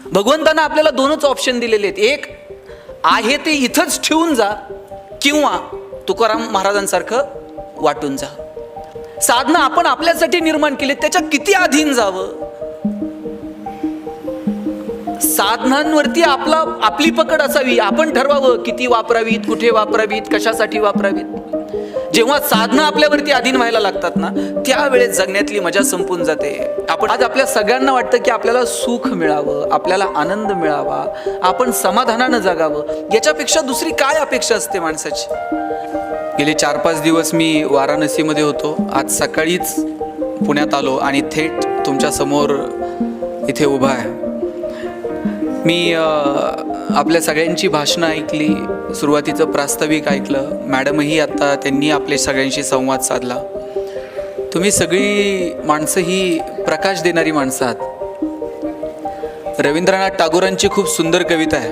भगवंतानं आपल्याला दोनच ऑप्शन दिलेले आहेत, एक आहे ते इथंच ठेवून जा, किंवा तुकाराम महाराजांसारखं वाटून जा. साधना आपण आपल्यासाठी निर्माण केली, त्याच्या किती अधीन जावं. साधनांवरती आपली पकड असावी, आपण ठरवावं किती वापरावीत, कुठे वापरावीत, कशासाठी वापरावीत. जेव्हा साधना आपल्यावरती अधीन व्हायला लागतात ना, त्यावेळेस जगण्यातली मजा संपून जाते. आज आपल्या सगळ्यांना वाटतं की आपल्याला सुख मिळावं, आपल्याला आनंद मिळावा, आपण समाधानानं जगावं. याच्यापेक्षा दुसरी काय अपेक्षा असते माणसाची. गेले 4-5 दिवस मी वाराणसीमध्ये होतो. आज सकाळीच पुण्यात आलो आणि थेट तुमच्या समोर इथे उभा आहे. मी आपल्या सगळ्यांची भाषणं ऐकली, सुरुवातीचं प्रास्ताविक ऐकलं. मॅडमही आता त्यांनी आपल्या सगळ्यांशी संवाद साधला. तुम्ही सगळी माणसं ही प्रकाश देणारी माणसं आहात. रवींद्रनाथ टागोरांची खूप सुंदर कविता आहे.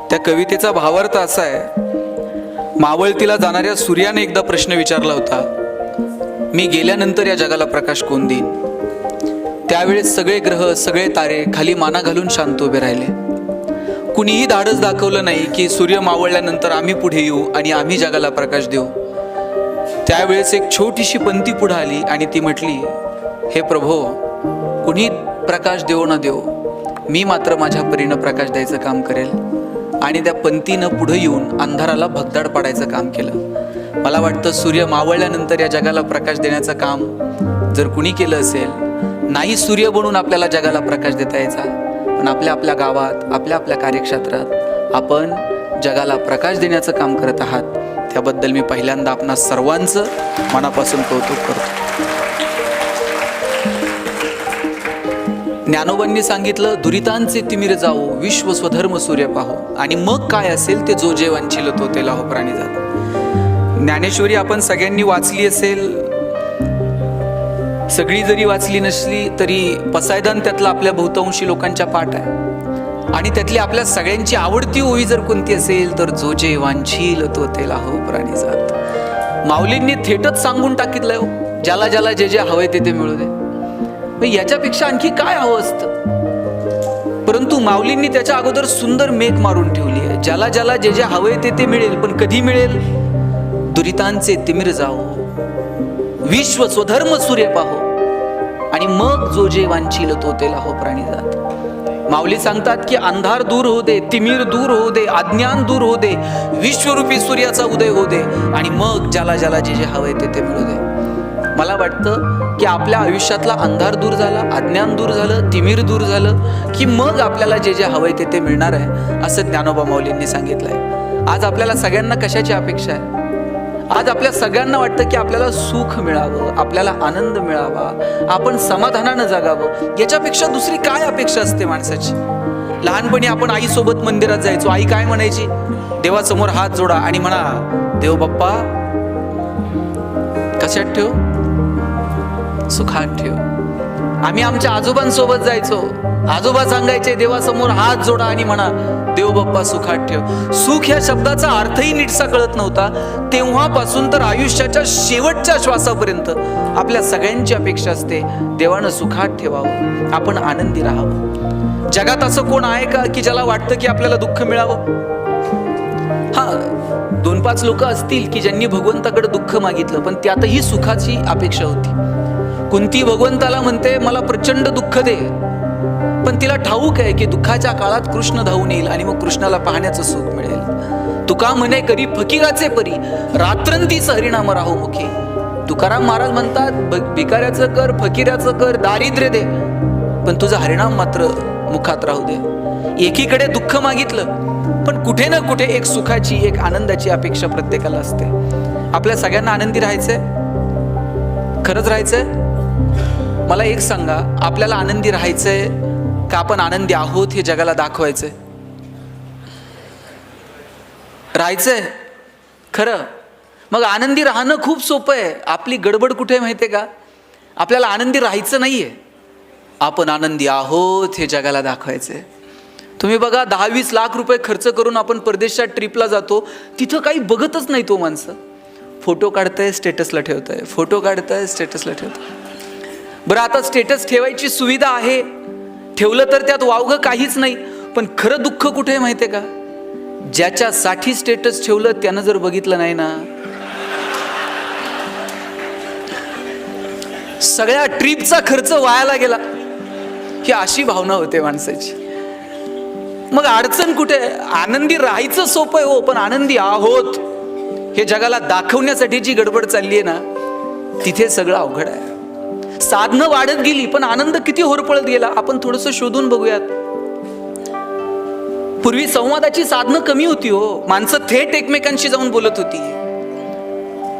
त्या कवितेचा भावार्थ असा आहे, मावळतीला जाणाऱ्या सूर्याने एकदा प्रश्न विचारला होता, मी गेल्यानंतर या जगाला प्रकाश कोण देईन. त्यावेळेस सगळे ग्रह, सगळे तारे खाली माना घालून शांत उभे राहिले. कुणीही धाडस दाखवलं नाही की सूर्य मावळल्यानंतर आम्ही पुढे येऊ आणि आम्ही जगाला प्रकाश देऊ. त्यावेळेस एक छोटीशी पंथी पुढे आली आणि ती म्हटली, हे प्रभो, कुणी प्रकाश देवो ना देवो, मी मात्र माझ्या परीनं प्रकाश द्यायचं काम करेल. आणि त्या पंथीनं पुढे येऊन अंधाराला भगदाड पाडायचं काम केलं. मला वाटतं सूर्य मावळल्यानंतर या जगाला प्रकाश देण्याचं काम जर कुणी केलं असेल, नाही सूर्य बनून आपल्याला जगाला प्रकाश देता यायचा, पण आपल्या आपल्या गावात, आपल्या आपल्या कार्यक्षेत्रात आपण जगाला प्रकाश देण्याचं काम करत आहात. त्याबद्दल मी पहिल्यांदा आपणा सर्वांचं मनापासून कौतुक करतो. ज्ञानोबांनी सांगितलं, दुरितांचे तिमिर जाओ, विश्व स्वधर्म सूर्य पाहो, आणि मग काय असेल ते जो जे वांछिल तो ते लाहो प्राणी जात. ज्ञानेश्वरी आपण सगळ्यांनी वाचली असेल. सगळी जरी वाचली नसली तरी पसायदान त्यातला आपल्या बहुतांशी लोकांच्या पाठ आहे. आणि त्यातली आपल्या सगळ्यांची आवडती ओवी जर कोणती असेल तर जो जे वांछील तो ते लाहो प्राणी जात. माऊलींनी थेटच सांगून टाकितलंय, ज्याला ज्याला जे जे हवे ते मिळू दे. याच्यापेक्षा आणखी काय हवं असतं. परंतु माऊलींनी त्याच्या अगोदर सुंदर मेघ मारून ठेवली आहे, ज्याला ज्याला जे जे हवे ते मिळेल. पण कधी मिळेल. दुरितांचे तिमिर जाओ, विश्व स्वधर्म सूर्य पाहो, आणि मग जो जे वांछील तो ते लाहो प्राणी जात. माऊली सांगतात की अंधार दूर होऊ दे, तिमिर दूर होऊ दे, अज्ञान दूर होऊ दे, विश्वरूपी सूर्याचा उदय होऊ दे, आणि मग ज्याला ज्याला जे जे हवे ते मिळू दे. मला वाटतं की आपल्या आयुष्यातला अंधार दूर झाला, अज्ञान दूर झालं, तिमिर दूर झालं की मग आपल्याला जे जे हवे ते मिळणार आहे, असं ज्ञानोबा माऊलींनी सांगितलंय. आज आपल्याला सगळ्यांना कशाची अपेक्षा आहे. आज आपल्या सगळ्यांना वाटतं की आपल्याला सुख मिळावं, आपल्याला आनंद मिळावा, आपण समाधानानं जगावं. याच्यापेक्षा दुसरी काय अपेक्षा असते माणसाची. लहानपणी आपण आईसोबत मंदिरात जायचो. आई काय म्हणायची, देवासमोर हात जोडा आणि म्हणा, देव बाप्पा कशात ठेव, सुखात ठेव. आम्ही आमच्या आजोबांसोबत जायचो. आजोबा सांगायचे, देवासमोर हात जोडा आणि म्हणा, देव बाप्पा सुखात ठेव. सुख या शब्दाचा अर्थही नीटसा कळत नव्हता. तेव्हापासून तर आयुष्याच्या शेवटच्या श्वासापर्यंत आपल्या सगळ्यांची अपेक्षा असते, देवानं सुखात ठेवावं, आपण आनंदी राहावं. जगात असं कोण आहे का की ज्याला वाटतं की आपल्याला दुःख मिळावं. हा, 2-5 लोक असतील की ज्यांनी भगवंताकडे दुःख मागितलं, पण त्यातही सुखाची अपेक्षा होती. कुंती भगवंताला म्हणते, मला प्रचंड दुःख दे, पण तिला ठाऊक आहे की दुःखाच्या काळात कृष्ण धावून येईल आणि मग कृष्णाला पाहण्याचं सुख मिळेल. तुका म्हणे करी फकीराचे परी, रात्रंतीच हरिनाम राहो मुखी. तुकाराम महाराज म्हणतात, भिकाऱ्याचं कर, फकीराचं कर, दारिद्र्य दे, पण तुझं हरिनाम मात्र मुखात राहू दे. एकीकडे दुःख मागितलं, पण कुठे ना कुठे एक सुखाची, एक आनंदाची अपेक्षा प्रत्येकाला असते. आपल्या सगळ्यांना आनंदी राहायचंय, खरंच राहायचंय. मला एक सांगा, आपल्याला आनंदी राहायचंय का आपण आनंदी आहोत हे जगाला दाखवायचंय. राहायचंय खरं. मग आनंदी राहणं खूप सोपं आहे. आपली गडबड कुठे माहितीये का, आपल्याला आनंदी राहायचं नाहीये, आपण आनंदी आहोत हे जगाला दाखवायचंय. तुम्ही बघा, 10-20 लाख रुपये खर्च करून आपण परदेशात ट्रिपला जातो, तिथं काही बघतच नाही तो माणसं. फोटो काढताय, स्टेटसला ठेवताय, फोटो काढताय, स्टेटसला ठेवताय. बरं, आता स्टेटस ठेवायची सुविधा आहे, ठेवलं तर त्यात वावगं काहीच नाही. पण खरं दुःख कुठे आहे माहितीये का? ज्याच्यासाठी स्टेटस ठेवलं त्यानं जर बघितलं नाही ना, सगळ्या ट्रिपचा खर्च वायाला गेला, ही अशी भावना होते माणसाची. मग अडचण कुठे? आनंदी राहायचं सोपं आहे हो, पण आनंदी आहोत हे जगाला दाखवण्यासाठी जी गडबड चालली आहे ना, तिथे सगळं अवघड आहे. साधनं वाढत गेली पण आनंद किती होरपळत गेला. आपण थोडंसं शोधून बघूयात. पूर्वी संवादाची साधनं कमी होती हो. माणसं थेट एकमेकांशी जाऊन बोलत होती.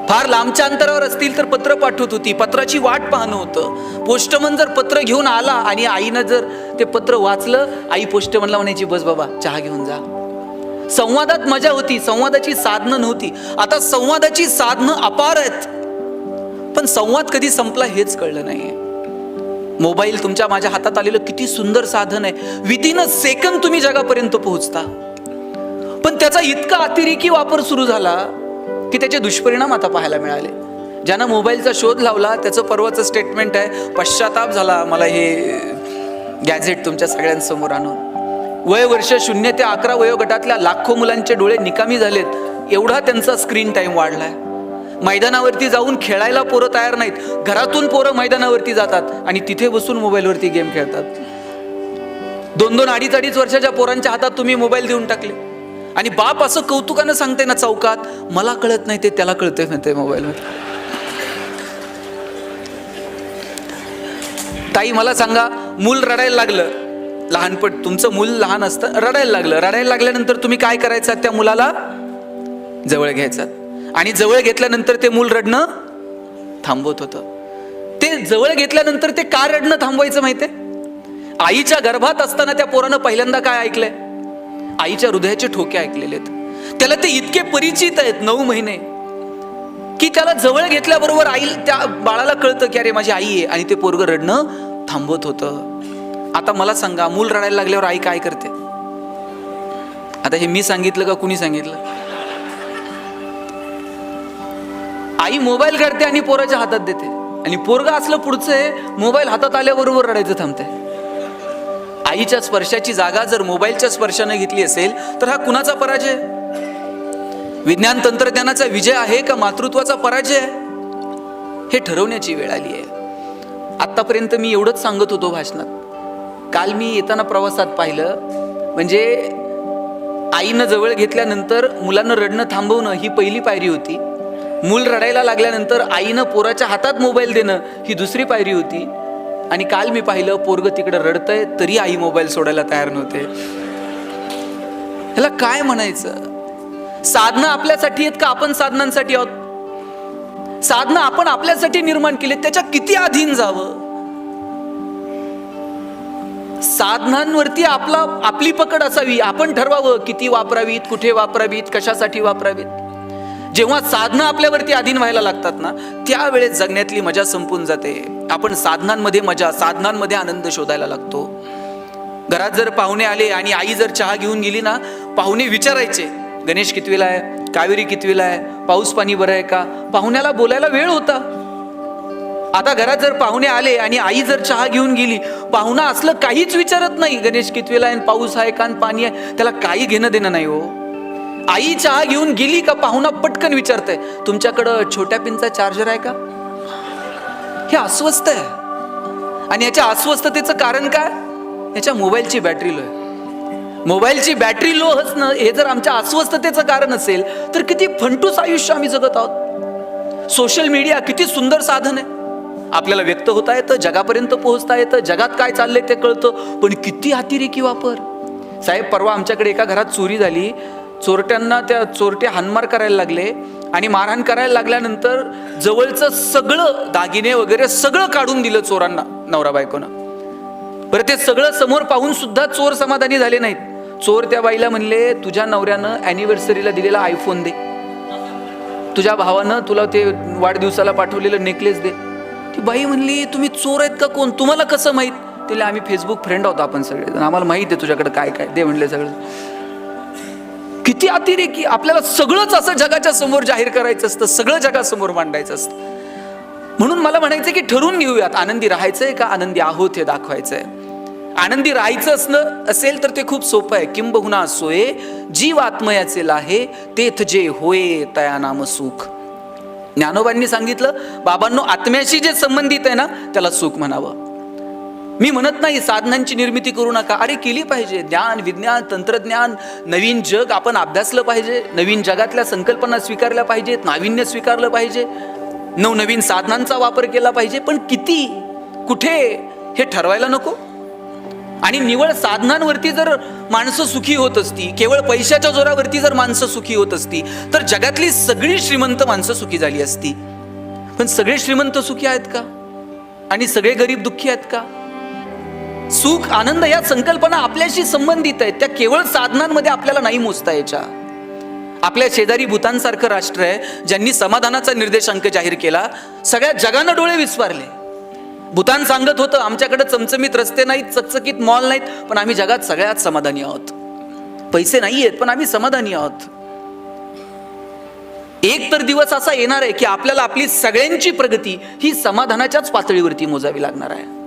फार लांबच्या अंतरावर असतील तर पत्र पाठवत होती. पत्राची वाट पाहणं होतं. पोस्टमन जर पत्र घेऊन आला आणि आईनं जर ते पत्र वाचलं, आई पोस्टमनला म्हणायची, बस बाबा चहा घेऊन जा. संवादात मजा होती, संवादाची साधनं नव्हती. आता संवादाची साधनं अपार आहेत, पण संवाद कधी संपला हेच कळलं नाही. मोबाईल तुमच्या माझ्या हातात आलेलं किती सुंदर साधन आहे. विदिन अ सेकंद तुम्ही जगापर्यंत पोहोचता. पण त्याचा इतका अतिरेकी वापर सुरू झाला की त्याचे दुष्परिणाम आता पाहायला मिळाले. ज्यानं मोबाईलचा शोध लावला त्याचं परवाचं स्टेटमेंट आहे, पश्चाताप झाला मला हे गॅझेट तुमच्या सगळ्यांसमोर आणून. वय वर्ष 0 ते 11 वयोगटातल्या लाखो मुलांचे डोळे निकामी झालेत, एवढा त्यांचा स्क्रीन टाइम वाढलाय. मैदानावरती जाऊन खेळायला पोरं तयार नाहीत. घरातून पोरं मैदानावरती जातात आणि तिथे बसून मोबाईलवरती गेम खेळतात. 2-2, 2.5 वर्षाच्या पोरांच्या हातात तुम्ही मोबाईल देऊन टाकले आणि बाप असं कौतुकानं सांगते ना चौकात, मला कळत नाही ते त्याला कळतंय म्हणते मोबाईलमध्ये. ताई मला सांगा, मूल रडायला लागलं, लहानपण तुमचं मूल लहान असतं, रडायला लागलं, रडायला लागल्यानंतर तुम्ही काय करायचं? त्या मुलाला जवळ घ्यायचं आणि जवळ घेतल्यानंतर ते मूल रडणं थांबवत होतं. ते जवळ घेतल्यानंतर ते का रडणं थांबवायचं माहितीये? आईच्या गर्भात असताना त्या पोरानं पहिल्यांदा काय ऐकलंय? आईच्या हृदयाचे ठोके ऐकलेले आहेत. त्याला ते इतके परिचित आहेत 9 महिने की त्याला जवळ घेतल्याबरोबर आई त्या बाळाला कळतं की अरे माझी आई आहे, आणि ते पोरगं रडणं थांबवत होतं. आता मला सांगा, मूल रडायला लागल्यावर आई काय करते? आता हे मी सांगितलं का कुणी सांगितलं? आई मोबाईल काढते आणि पोराच्या हातात देते, आणि पोरगा असलं पुढचं आहे, मोबाईल हातात आल्याबरोबर रडायचं थांबते. आईच्या स्पर्शाची जागा जर मोबाईलच्या स्पर्शाने घेतली असेल तर हा कुणाचा पराजय? विज्ञान तंत्रज्ञानाचा विजय आहे का मातृत्वाचा पराजय? हे ठरवण्याची वेळ आली आहे. आतापर्यंत मी एवढंच सांगत होतो भाषणात. काल मी येताना प्रवासात पाहिलं, म्हणजे आईनं जवळ घेतल्यानंतर मुलांना रडणं थांबवणं ही पहिली पायरी होती. मूल रडायला लागल्यानंतर आईनं पोराच्या हातात मोबाईल देणं ही दुसरी पायरी होती. आणि काल मी पाहिलं, पोरग तिकडे रडतंय तरी आई मोबाईल सोडायला तयार नव्हते. ह्याला काय म्हणायचं? साधनं आपल्यासाठी आहेत का आपण साधनांसाठी आहोत? साधनं आपण आपल्यासाठी निर्माण केले, त्याच्या किती अधीन जावं? साधनांवरती आपली पकड असावी. आपण ठरवावं किती वापरावीत, कुठे वापरावीत, कशासाठी वापरावीत. जेव्हा साधनं आपल्यावरती अधीन व्हायला लागतात ना, त्यावेळेस जगण्यातली मजा संपून जाते. आपण साधनांमध्ये मजा, साधनांमध्ये आनंद शोधायला लागतो. घरात जर पाहुणे आले आणि आई जर चहा घेऊन गेली ना, पाहुणे विचारायचे, गणेश कितवीला आहे, कावेरी कितवीला आहे, पाऊस पाणी बरं आहे का? पाहुण्याला बोलायला वेळ होता. आता घरात जर पाहुणे आले आणि आई जर चहा घेऊन गेली, पाहुणा असलं काहीच विचारत नाही, गणेश कितवीला आहे, पाऊस आहे का, पाणी आहे, त्याला काही घेणं देणं नाही हो. आई चहा घेऊन गेली का पाहुणा पटकन विचारतंय, तुमच्याकडं छोट्या पिनचा चार्जर आहे का? हे अस्वस्थ आहे. आणि याच्या अस्वस्थतेचं कारण काय? याच्या मोबाईलची बॅटरी लो आहे. मोबाईलची बॅटरी लो असणं हे जर आमच्या अस्वस्थतेचं कारण असेल तर किती फंटूस आयुष्य आम्ही जगत आहोत. सोशल मीडिया किती सुंदर साधन आहे. आपल्याला व्यक्त होता येतं, जगापर्यंत पोहोचता येतं, जगात काय चाललंय ते कळतं, पण किती अतिरेकी वापर. साहेब, परवा आमच्याकडे एका घरात चोरी झाली. चोरट्यांना त्या चोरटे हाणमार करायला लागले आणि मारहाण करायला लागल्यानंतर जवळचं सगळं दागिने वगैरे सगळं काढून दिलं चोरांना, नवरा बायकोनं. बरं, ते सगळं समोर पाहून सुद्धा चोर समाधानी झाले नाहीत. चोर त्या बाईला म्हणले, तुझ्या नवऱ्यानं अॅनिव्हर्सरीला दिलेला आयफोन दे, तुझ्या भावानं तुला ते वाढदिवसाला पाठवलेलं नेकलेस दे. ती बाई म्हणली, तुम्ही चोर आहेत का कोण, तुम्हाला कसं माहीत? तिला आम्ही फेसबुक फ्रेंड आहोत आपण सगळे, आम्हाला माहित आहे तुझ्याकडे काय काय, दे म्हणले सगळं. किती अतिरेकी. आपल्याला सगळंच असं जगाच्या समोर जाहीर करायचं असतं, सगळं जगासमोर मांडायचं असतं. म्हणून मला म्हणायचं की ठरवून घेऊयात, आनंदी राहायचंय का आनंदी आहोत हे दाखवायचंय. आनंदी राहायचं असेल तर ते खूप सोपं आहे. किंबहुना सोये जीव आत्मयाचे लाहे, तेथ जे होय तया नाम सुख. ज्ञानोबांनी सांगितलं, बाबांनो, आत्म्याशी जे संबंधित आहे ना त्याला सुख म्हणावं. मी म्हणत नाही साधनांची निर्मिती करू नका, अरे केली पाहिजे. ज्ञान, विज्ञान, तंत्रज्ञान, नवीन जग आपण अभ्यासलं पाहिजे, नवीन जगातल्या संकल्पना स्वीकारल्या पाहिजेत, नाविन्य स्वीकारलं पाहिजे, नवनवीन साधनांचा वापर केला पाहिजे. पण किती, कुठे हे ठरवायला नको. आणि निवळ साधनांवरती जर माणसं सुखी होत असती, केवळ पैशाच्या जोरावरती जर माणसं सुखी होत असती, तर जगातली सगळी श्रीमंत माणसं सुखी झाली असती. पण सगळे श्रीमंत सुखी आहेत का? आणि सगळे गरीब दुःखी आहेत का? सुख, आनंद या संकल्पना आपल्याशी संबंधित आहेत. त्या केवळ साधनांमध्ये आपल्याला नाही मोजता यायच्या. आपल्या शेजारी भूतानसारखं राष्ट्र आहे ज्यांनी समाधानाचा निर्देशांक जाहीर केला. सगळ्या जगानं डोळे विस्वारले. भूतान सांगत होतं, आमच्याकडे चमचमीत रस्ते नाहीत, चकचकीत मॉल नाहीत, पण आम्ही जगात सगळ्यात समाधानी आहोत. पैसे नाही आहेत पण आम्ही समाधानी आहोत. एक तर दिवस असा येणार आहे की आपल्याला आपली सगळ्यांची प्रगती ही समाधानाच्याच पातळीवरती मोजावी लागणार आहे.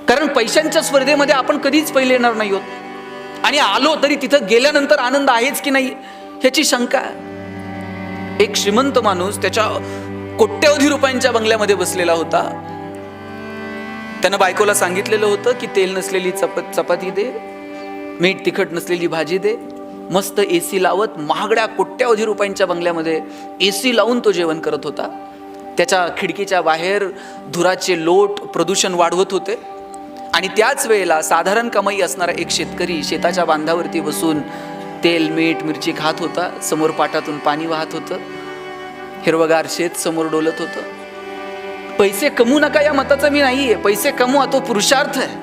कारण पैशांच्या स्पर्धेमध्ये आपण कधीच पहिले येणार नाही आहोत. आणि आलो तरी तिथं गेल्यानंतर आनंद आहेच की नाही ह्याची शंका आहे. एक श्रीमंत माणूस त्याच्या कोट्यवधी रुपयांच्या बंगल्यामध्ये बसलेला होता. त्यानं बायकोला सांगितलेलं होतं की तेल नसलेली चपाती दे, मीठ तिखट नसलेली भाजी दे. मस्त एसी लावत महागड्या कोट्यवधी रुपयांच्या बंगल्यामध्ये एसी लावून तो जेवण करत होता. त्याच्या खिडकीच्या बाहेर धुराचे लोट प्रदूषण वाढवत होते. आणि त्याच वेळेला साधारण कमाई असणारा एक शेतकरी शेताच्या बांधावरती बसून तेल, मीठ, मिरची खात होता. समोर पाटातून पाणी वाहत होतं. हिरवगार शेत समोर डोलत होतं. पैसे कमवू नका या मताचं मी नाहीये. पैसे कमवा, तो पुरुषार्थ आहे.